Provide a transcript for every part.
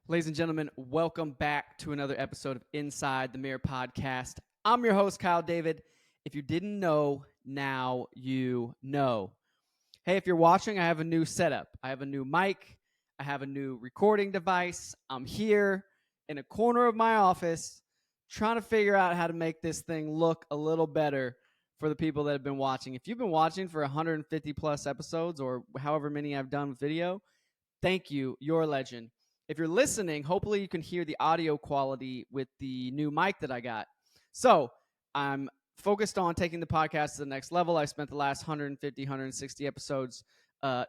Ladies and gentlemen, welcome back to another episode of Inside the Mirror podcast. I'm your host, Kyle David. If you didn't know, now you know. Hey, if you're watching, I have a new setup. I have a new mic. I have a new recording device. I'm here in a corner of my office trying to figure out how to make this thing look a little better for the people that have been watching. If you've been watching for 150 plus episodes or however many I've done with video, thank you. You're a legend. If you're listening, hopefully you can hear the audio quality with the new mic that I got. So I'm focused on taking the podcast to the next level. I spent the last 150, 160 episodes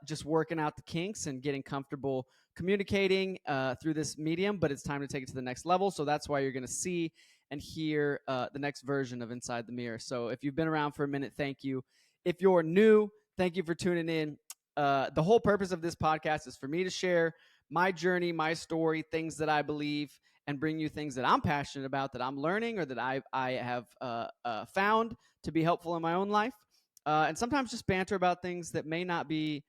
just working out the kinks and getting comfortable communicating through this medium, but it's time to take it to the next level. So that's why you're going to see and hear the next version of Inside the Mirror. So if you've been around for a minute, thank you. If you're new, thank you for tuning in. The whole purpose of this podcast is for me to share my journey, my story, things that I believe, and bring you things that I'm passionate about, that I'm learning, or that I have found to be helpful in my own life. And sometimes just banter about things that may not be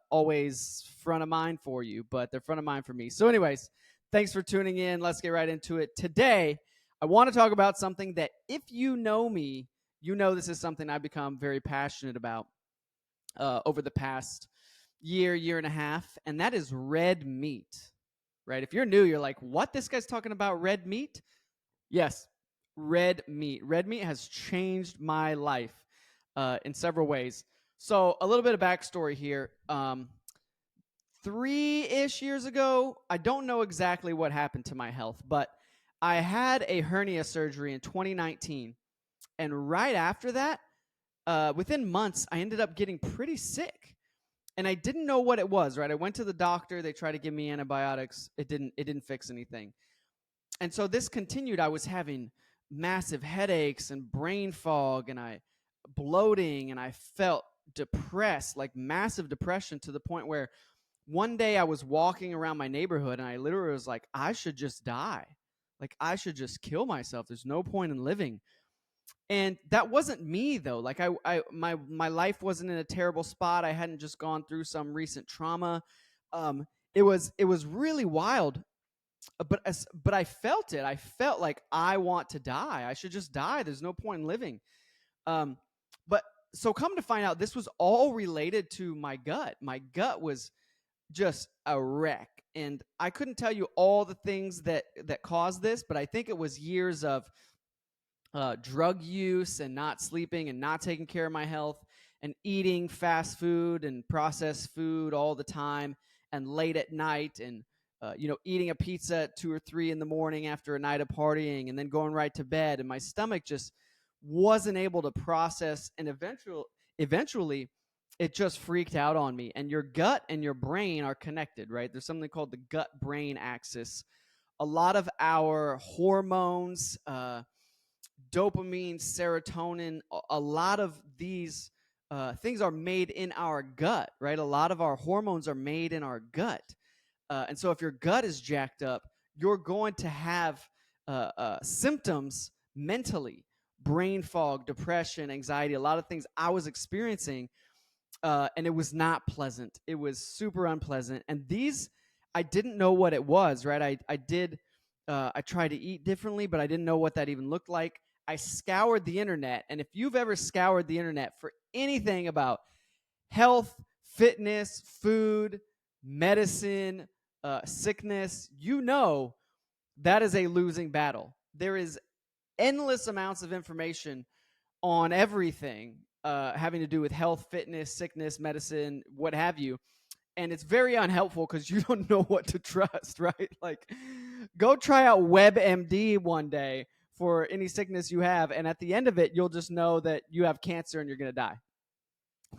always front of mind for you, but they're front of mind for me. So anyways, thanks for tuning in. Let's get right into it. Today, I want to talk about something that if you know me, you know this is something I've become very passionate about over the past year and a half, and that is red meat, right? If you're new, you're like, what? This guy's talking about red meat? Yes, red meat. Red meat has changed my life in several ways. So a little bit of backstory here. 3-ish years ago, I don't know exactly what happened to my health, but I had a hernia surgery in 2019. And right after that, within months, I ended up getting pretty sick. And I didn't know what it was, right? I went to the doctor. They tried to give me antibiotics. It didn't fix anything. And so this continued. I was having massive headaches and brain fog and bloating, and I felt depressed, like massive depression, to the point where one day I was walking around my neighborhood and I literally was like, I should just die. Like, I should just kill myself. There's no point in living. And that wasn't me though. Like my life wasn't in a terrible spot. I hadn't just gone through some recent trauma. It was really wild. But I felt it. I felt like I want to die. I should just die. There's no point in living. But so come to find out, this was all related to my gut. My gut was just a wreck, and I couldn't tell you all the things that caused this, but I think it was years of drug use and not sleeping and not taking care of my health and eating fast food and processed food all the time and late at night and eating a pizza at 2 or 3 in the morning after a night of partying and then going right to bed, and my stomach just wasn't able to process, and eventually it just freaked out on me. And your gut and your brain are connected, right? There's something called the gut brain axis. A lot of our hormones, dopamine, serotonin, a lot of these things are made in our gut, right? A lot of our hormones are made in our gut. And so if your gut is jacked up, you're going to have symptoms mentally, brain fog, depression, anxiety, a lot of things I was experiencing. And it was not pleasant. It was super unpleasant. And these, I didn't know what it was, right? I tried to eat differently, but I didn't know what that even looked like. I scoured the internet. And if you've ever scoured the internet for anything about health, fitness, food, medicine, sickness, you know that is a losing battle. There is endless amounts of information on everything having to do with health, fitness, sickness, medicine, what have you. And it's very unhelpful because you don't know what to trust, right? Like, go try out WebMD one day for any sickness you have, and at the end of it, you'll just know that you have cancer and you're going to die.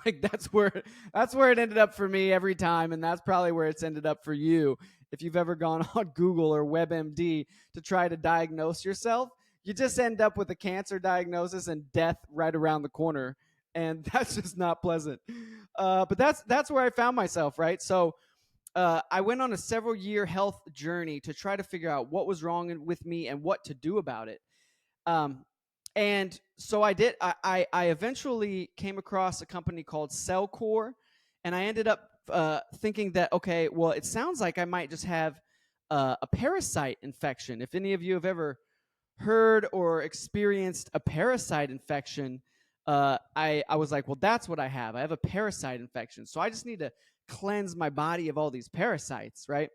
Like, that's where it ended up for me every time, and that's probably where it's ended up for you. If you've ever gone on Google or WebMD to try to diagnose yourself, you just end up with a cancer diagnosis and death right around the corner, and that's just not pleasant. But that's where I found myself, right? So I went on a several-year health journey to try to figure out what was wrong with me and what to do about it. And so I did. I eventually came across a company called Cellcore, and I ended up thinking that, okay, well, it sounds like I might just have a parasite infection. If any of you have ever heard or experienced a parasite infection, I was like, well, that's what I have. I have a parasite infection. So I just need to cleanse my body of all these parasites, right?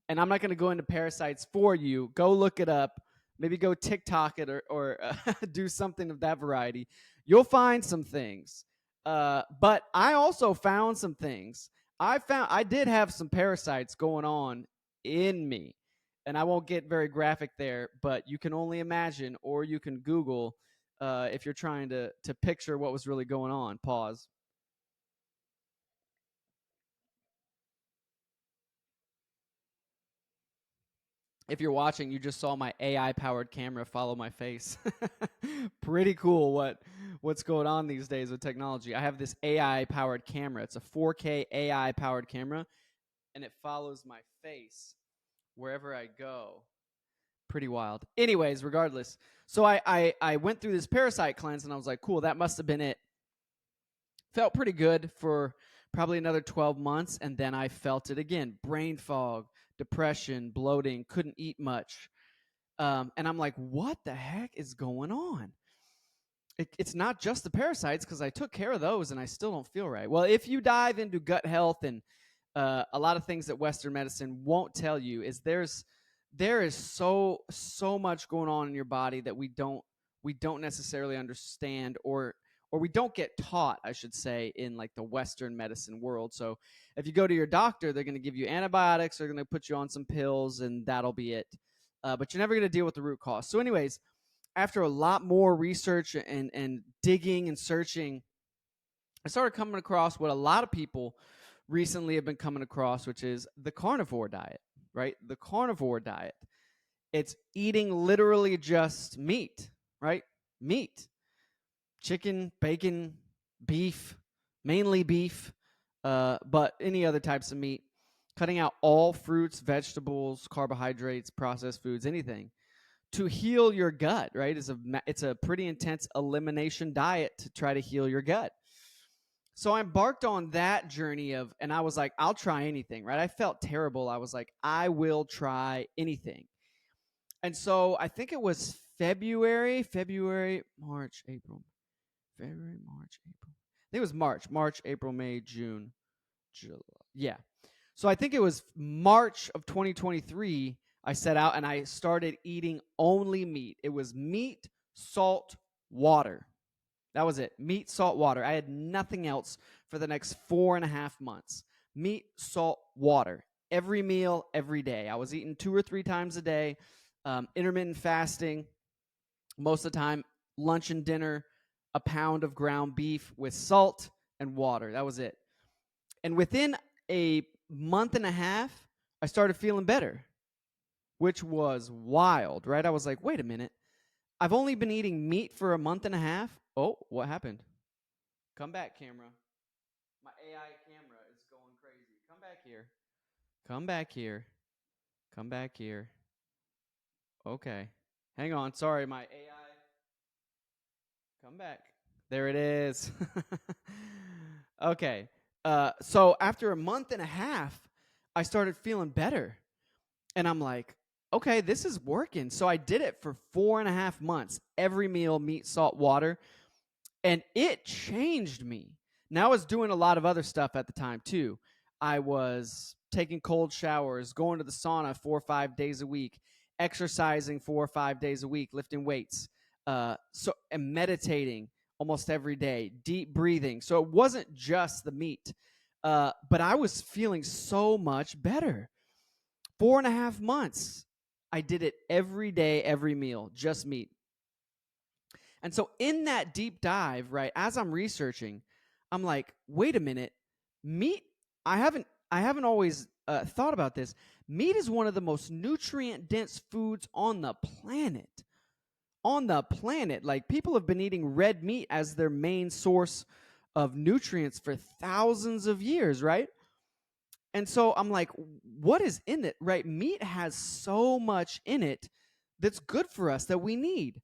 And I'm not going to go into parasites for you. Go look it up. Maybe go TikTok it or do something of that variety. You'll find some things. But I also found some things. I did have some parasites going on in me. And I won't get very graphic there, but you can only imagine, or you can Google if you're trying to picture what was really going on. Pause. If you're watching, you just saw my AI powered camera follow my face. Pretty cool what's going on these days with technology. I have this AI powered camera. It's a 4K AI powered camera, and it follows my face wherever I go. Pretty wild. Anyways, regardless, so I went through this parasite cleanse, and I was like, cool, that must have been it. Felt pretty good for probably another 12 months, and then I felt it again. Brain fog, depression, bloating, couldn't eat much. And I'm like, what the heck is going on? It's not just the parasites, because I took care of those and I still don't feel right. Well, if you dive into gut health and a lot of things that Western medicine won't tell you, is there is so much going on in your body that we don't necessarily understand, or we don't get taught, I should say, in like the Western medicine world. So if you go to your doctor, they're going to give you antibiotics, they're going to put you on some pills, and that'll be it. But you're never going to deal with the root cause. So, anyways, after a lot more research and digging and searching, I started coming across what a lot of people recently have been coming across, which is the carnivore diet, right? The carnivore diet. It's eating literally just meat, right? Meat, chicken, bacon, beef, mainly beef, but any other types of meat. Cutting out all fruits, vegetables, carbohydrates, processed foods, anything to heal your gut, right? It's a pretty intense elimination diet to try to heal your gut. So I embarked on that journey and I was like, I'll try anything, right? I felt terrible. I was like, I will try anything. And so I think it was February, March, April, February, March, April. I think it was March, April, May, June, July. Yeah. So I think it was March of 2023. I set out and I started eating only meat. It was meat, salt, water. That was it. Meat, salt, water. I had nothing else for the next 4.5 months. Meat, salt, water. Every meal, every day. I was eating 2 or 3 times a day. Intermittent fasting. Most of the time, lunch and dinner, a pound of ground beef with salt and water. That was it. And within a month and a half, I started feeling better, which was wild, right? I was like, wait a minute. I've only been eating meat for a month and a half. Oh, what happened? Come back, camera. My AI camera is going crazy. Come back here. Come back here. Come back here. Okay. Hang on. Sorry, my AI. Come back. There it is. Okay. So after a month and a half, I started feeling better. And I'm like, okay, this is working. So I did it for 4.5 months. Every meal, meat, salt, water. And it changed me. Now I was doing a lot of other stuff at the time too. I was taking cold showers, going to the sauna 4 or 5 days a week, exercising 4 or 5 days a week, lifting weights, and meditating almost every day, deep breathing. So it wasn't just the meat, but I was feeling so much better. 4.5 months, I did it every day, every meal, just meat. And so in that deep dive, right, as I'm researching, I'm like, wait a minute, meat. I haven't always thought about this. Meat is one of the most nutrient dense foods on the planet. On the planet, like people have been eating red meat as their main source of nutrients for thousands of years, right? And so I'm like, what is in it, right? Meat has so much in it that's good for us that we need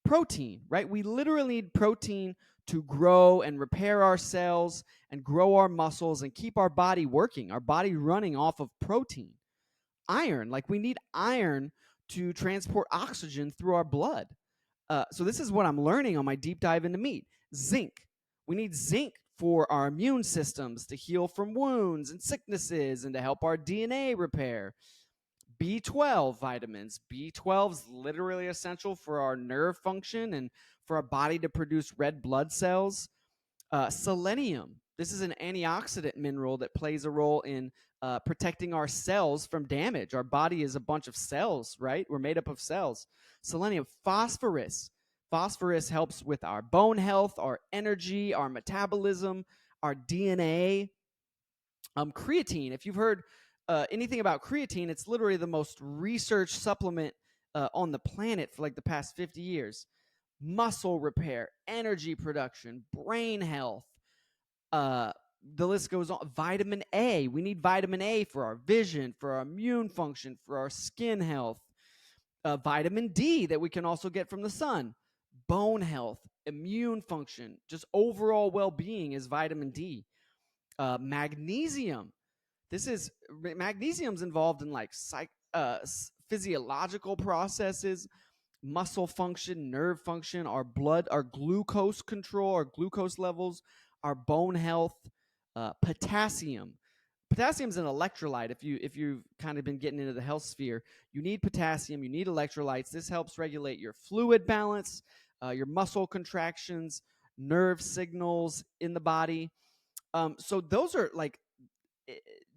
protein, right? We literally need protein to grow and repair our cells and grow our muscles and keep our body working, our body running off of protein. iron. Like we need iron to transport oxygen through our blood. So this is what I'm learning on my deep dive into meat. Zinc. We need zinc for our immune systems to heal from wounds and sicknesses and to help our DNA repair. B12 vitamins. B12 is literally essential for our nerve function and for our body to produce red blood cells. Selenium. This is an antioxidant mineral that plays a role in protecting our cells from damage. Our body is a bunch of cells, right? We're made up of cells. Selenium. Phosphorus. Phosphorus helps with our bone health, our energy, our metabolism, our DNA. Creatine. If you've heard anything about creatine, it's literally the most researched supplement on the planet for like the past 50 years. Muscle repair, energy production, brain health. Uh, the list goes on. Vitamin A. We need vitamin A for our vision, for our immune function, for our skin health. Vitamin D that we can also get from the sun. Bone health, immune function, just overall well being is vitamin D. Magnesium. Magnesium's involved in like physiological processes, muscle function, nerve function, our blood, our glucose control, our glucose levels, our bone health. Potassium. Potassium is an electrolyte. If you've kind of been getting into the health sphere, you need potassium. You need electrolytes. This helps regulate your fluid balance, your muscle contractions, nerve signals in the body. So those are like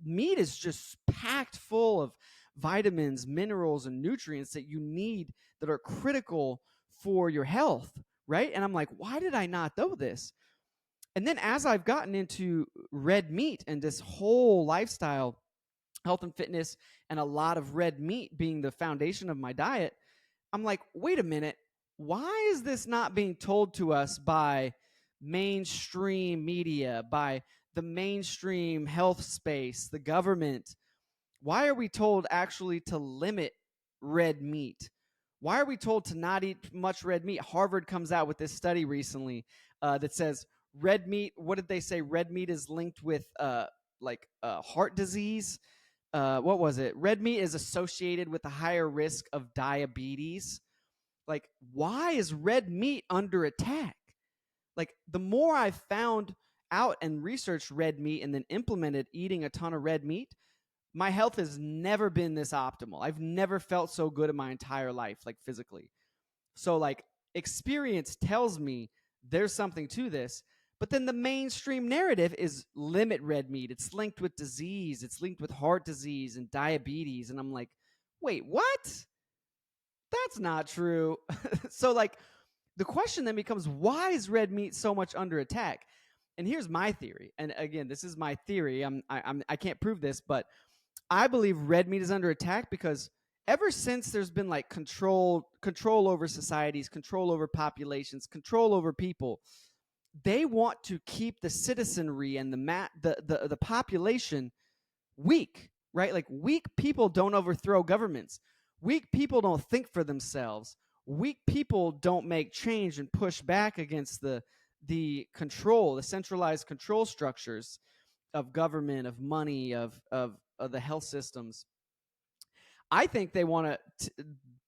meat is just packed full of vitamins, minerals, and nutrients that you need that are critical for your health, right? And I'm like, why did I not know this? And then as I've gotten into red meat and this whole lifestyle, health and fitness, and a lot of red meat being the foundation of my diet, I'm like, wait a minute, why is this not being told to us by mainstream media, by the mainstream health space, the government? Why are we told actually to limit red meat? Why are we told to not eat much red meat? Harvard comes out with this study recently that says red meat, what did they say? Red meat is linked with heart disease. What was it? Red meat is associated with a higher risk of diabetes. Like, why is red meat under attack? Like, the more I found out and researched red meat and then implemented eating a ton of red meat, my health has never been this optimal. I've never felt so good in my entire life, like physically. So, like, experience tells me there's something to this. But then the mainstream narrative is limit red meat. It's linked with disease, it's linked with heart disease and diabetes. And I'm like, wait, what? That's not true. So, like, the question then becomes, why is red meat so much under attack? And here's my theory. And again, this is my theory. I can't prove this, but I believe red meat is under attack because ever since there's been like control over societies, control over populations, control over people, they want to keep the citizenry and the population weak, right? Like weak people don't overthrow governments. Weak people don't think for themselves. Weak people don't make change and push back against the control, the centralized control structures of government, of money, of the health systems. I think they want to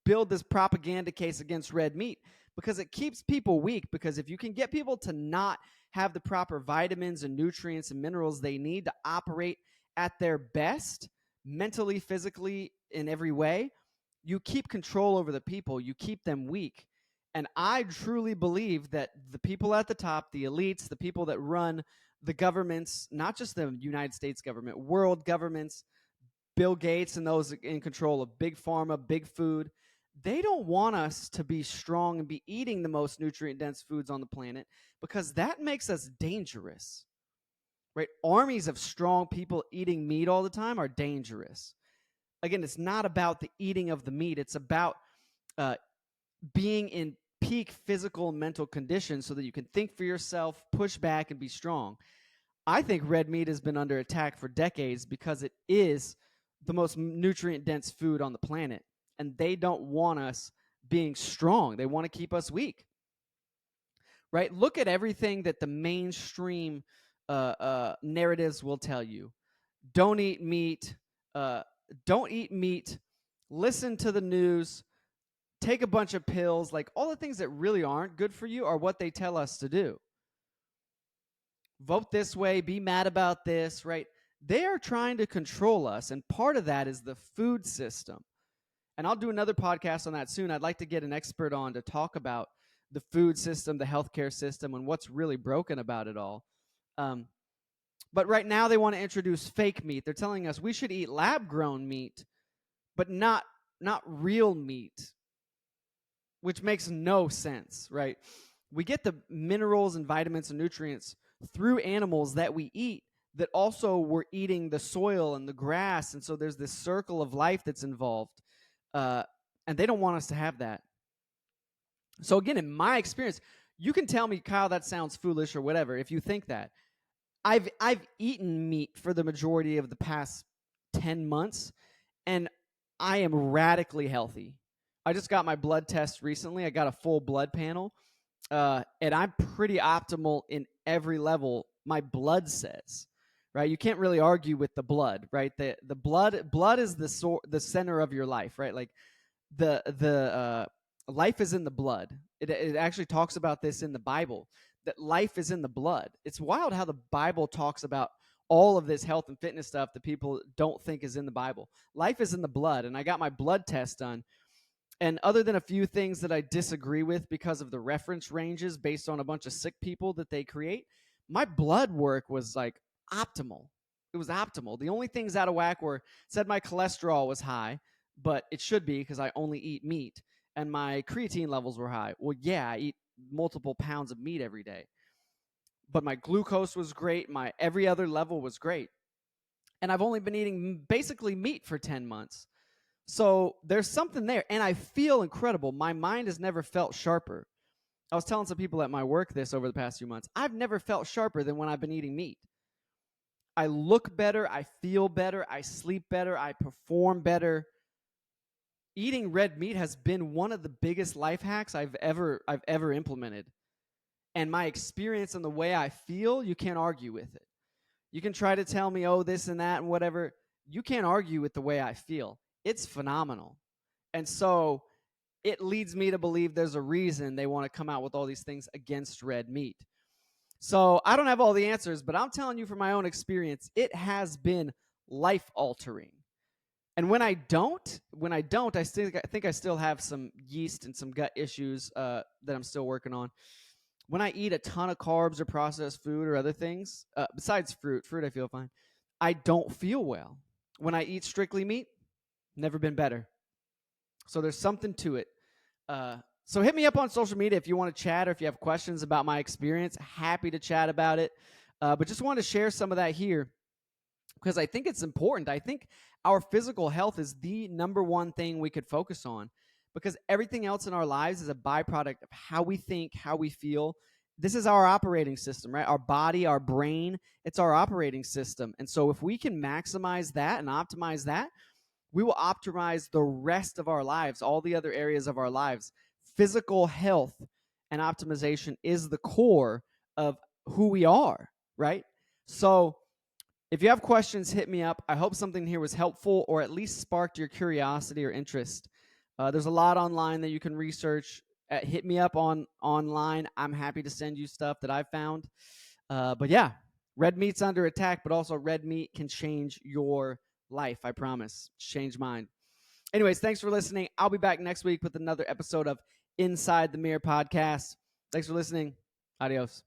build this propaganda case against red meat because it keeps people weak. Because if you can get people to not have the proper vitamins and nutrients and minerals they need to operate at their best, mentally, physically, in every way, you keep control over the people, you keep them weak. And I truly believe that the people at the top, the elites, the people that run the governments, not just the United States government, world governments, Bill Gates and those in control of big pharma, big food, they don't want us to be strong and be eating the most nutrient dense foods on the planet because that makes us dangerous, right? Armies of strong people eating meat all the time are dangerous. Again, it's not about the eating of the meat. It's about being in peak physical and mental condition so that you can think for yourself, push back, and be strong. I think red meat has been under attack for decades because it is the most nutrient dense food on the planet. And they don't want us being strong. They want to keep us weak. Right? Look at everything that the mainstream narratives will tell you. Don't eat meat. don't eat meat, listen to the news, take a bunch of pills, like all the things that really aren't good for you are what they tell us to do. Vote this way, be mad about this, right? They are trying to control us, and part of that is the food system. And I'll do another podcast on that soon. I'd like to get an expert on to talk about the food system, the healthcare system, and what's really broken about it all. But right now, they want to introduce fake meat. They're telling us we should eat lab-grown meat, but not real meat, which makes no sense, right? We get the minerals and vitamins and nutrients through animals that we eat that also we're eating the soil and the grass. And so there's this circle of life that's involved. And they don't want us to have that. So again, in my experience, you can tell me, Kyle, that sounds foolish or whatever if you think that. I've eaten meat for the majority of the past 10 months, and I am radically healthy. I just got my blood test recently. I got a full blood panel, and I'm pretty optimal in every level. My blood says, right? You can't really argue with the blood, right? The blood is the center of your life, right? Like the life is in the blood. It actually talks about this in the Bible, that life is in the blood. It's wild how the Bible talks about all of this health and fitness stuff that people don't think is in the Bible. Life is in the blood, and I got my blood test done. And other than a few things that I disagree with because of the reference ranges based on a bunch of sick people that they create, my blood work was like optimal. It was optimal. The only things out of whack were said my cholesterol was high, but it should be because I only eat meat, and my creatine levels were high. Well, yeah, I eat multiple pounds of meat every day. But my glucose was great. My every other level was great. And I've only been eating basically meat for 10 months. So there's something there. And I feel incredible. My mind has never felt sharper. I was telling some people at my work this over the past few months. I've never felt sharper than when I've been eating meat. I look better. I feel better. I sleep better. I perform better. Eating red meat has been one of the biggest life hacks I've ever implemented. And my experience and the way I feel, you can't argue with it. You can try to tell me, oh, this and that and whatever. You can't argue with the way I feel. It's phenomenal. And so it leads me to believe there's a reason they want to come out with all these things against red meat. So I don't have all the answers, but I'm telling you from my own experience, it has been life altering. And when I don't, I think I still have some yeast and some gut issues that I'm still working on. When I eat a ton of carbs or processed food or other things, besides fruit I feel fine, I don't feel well. When I eat strictly meat, never been better. So there's something to it. So hit me up on social media if you want to chat or if you have questions about my experience. Happy to chat about it. But just wanted to share some of that here because I think it's important. I think our physical health is the number one thing we could focus on because everything else in our lives is a byproduct of how we think, how we feel. This is our operating system, right? Our body, our brain, it's our operating system. And so if we can maximize that and optimize that, we will optimize the rest of our lives, all the other areas of our lives. Physical health and optimization is the core of who we are, right? So if you have questions, hit me up. I hope something here was helpful or at least sparked your curiosity or interest. There's a lot online that you can research. Hit me up online. I'm happy to send you stuff that I've found. But yeah, red meat's under attack, but also red meat can change your life. I promise. Change mine. Anyways, thanks for listening. I'll be back next week with another episode of Inside the Mirror podcast. Thanks for listening. Adios.